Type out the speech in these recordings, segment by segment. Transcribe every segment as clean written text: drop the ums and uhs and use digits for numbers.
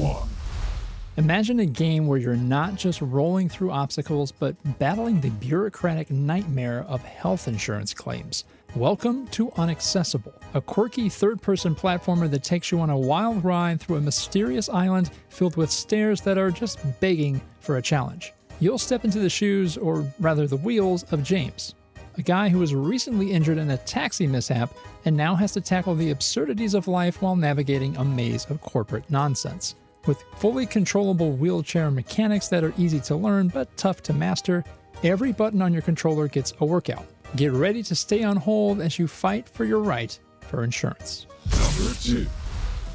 1. Imagine a game where you're not just rolling through obstacles, but battling the bureaucratic nightmare of health insurance claims. Welcome to Unaccessible, a quirky third-person platformer that takes you on a wild ride through a mysterious island filled with stairs that are just begging for a challenge. You'll step into the shoes, or rather the wheels, of James, a guy who was recently injured in a taxi mishap and now has to tackle the absurdities of life while navigating a maze of corporate nonsense. With fully controllable wheelchair mechanics that are easy to learn but tough to master, every button on your controller gets a workout. Get ready to stay on hold as you fight for your right for insurance. Number 2.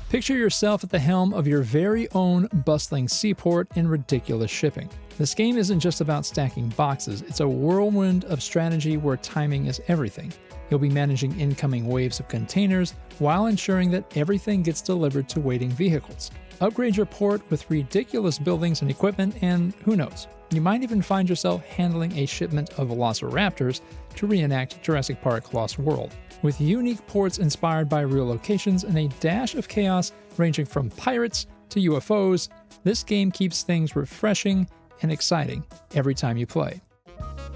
Picture yourself at the helm of your very own bustling seaport in ridiculous shipping. This game isn't just about stacking boxes, it's a whirlwind of strategy where timing is everything. You'll be managing incoming waves of containers while ensuring that everything gets delivered to waiting vehicles. Upgrade your port with ridiculous buildings and equipment, and who knows, you might even find yourself handling a shipment of velociraptors to reenact Jurassic Park Lost World. With unique ports inspired by real locations and a dash of chaos ranging from pirates to UFOs, this game keeps things refreshing and exciting every time you play.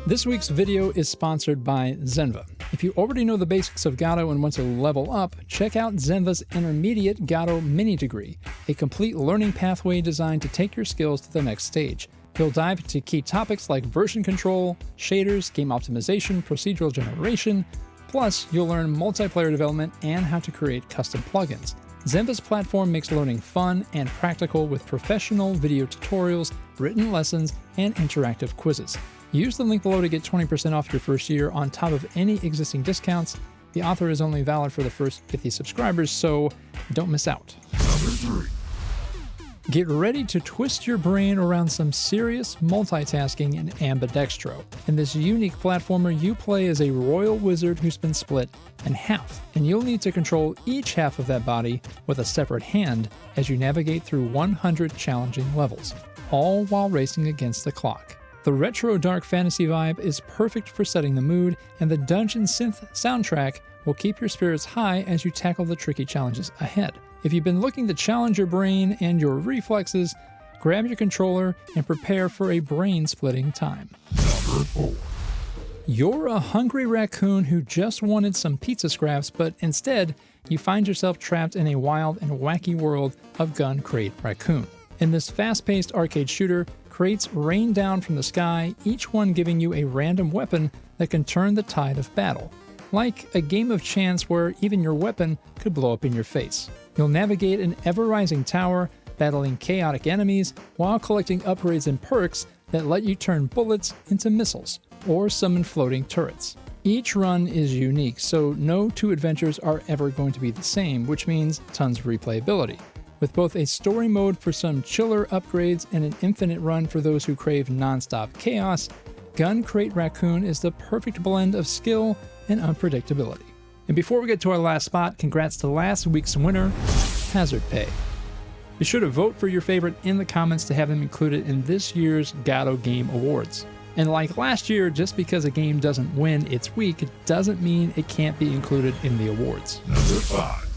This week's video is sponsored by Zenva. If you already know the basics of Godot and want to level up, check out Zenva's Intermediate Godot Mini Degree, a complete learning pathway designed to take your skills to the next stage. You'll dive into key topics like version control, shaders, game optimization, procedural generation, plus you'll learn multiplayer development and how to create custom plugins. Zenva's platform makes learning fun and practical with professional video tutorials, written lessons, and interactive quizzes. Use the link below to get 20% off your first year on top of any existing discounts. The offer is only valid for the first 50 subscribers, so don't miss out. Number 3. Get ready to twist your brain around some serious multitasking in Ambidextro. In this unique platformer, you play as a royal wizard who's been split in half, and you'll need to control each half of that body with a separate hand as you navigate through 100 challenging levels, all while racing against the clock. The retro dark fantasy vibe is perfect for setting the mood, and the dungeon synth soundtrack will keep your spirits high as you tackle the tricky challenges ahead. If you've been looking to challenge your brain and your reflexes, grab your controller and prepare for a brain-splitting time. Number 4. You're a hungry raccoon who just wanted some pizza scraps, but instead, you find yourself trapped in a wild and wacky world of Crate Raccoon. In this fast-paced arcade shooter, crates rain down from the sky, each one giving you a random weapon that can turn the tide of battle. Like a game of chance where even your weapon could blow up in your face. You'll navigate an ever-rising tower, battling chaotic enemies, while collecting upgrades and perks that let you turn bullets into missiles, or summon floating turrets. Each run is unique, so no two adventures are ever going to be the same, which means tons of replayability. With both a story mode for some chiller upgrades and an infinite run for those who crave non-stop chaos, Crate Raccoon is the perfect blend of skill and unpredictability. And before we get to our last spot, congrats to last week's winner, Hazard Pay. Be sure to vote for your favorite in the comments to have them included in this year's Godot Game Awards. And like last year, just because a game doesn't win its week, it doesn't mean it can't be included in the awards. Number 5.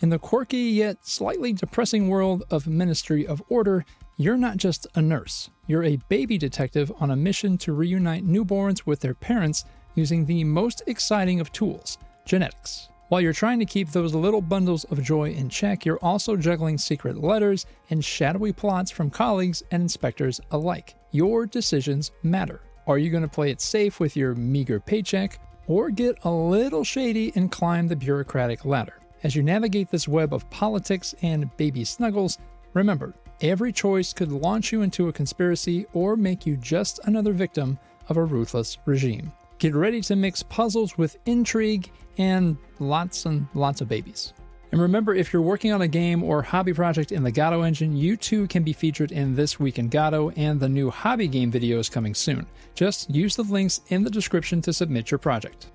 In the quirky yet slightly depressing world of Ministry of Order, you're not just a nurse. You're a baby detective on a mission to reunite newborns with their parents using the most exciting of tools, genetics. While you're trying to keep those little bundles of joy in check, you're also juggling secret letters and shadowy plots from colleagues and inspectors alike. Your decisions matter. Are you going to play it safe with your meager paycheck, or get a little shady and climb the bureaucratic ladder? As you navigate this web of politics and baby snuggles, remember, every choice could launch you into a conspiracy or make you just another victim of a ruthless regime. Get ready to mix puzzles with intrigue and lots of babies. And remember, if you're working on a game or hobby project in the Godot Engine, you too can be featured in This Week in Godot and the new hobby game videos coming soon. Just use the links in the description to submit your project.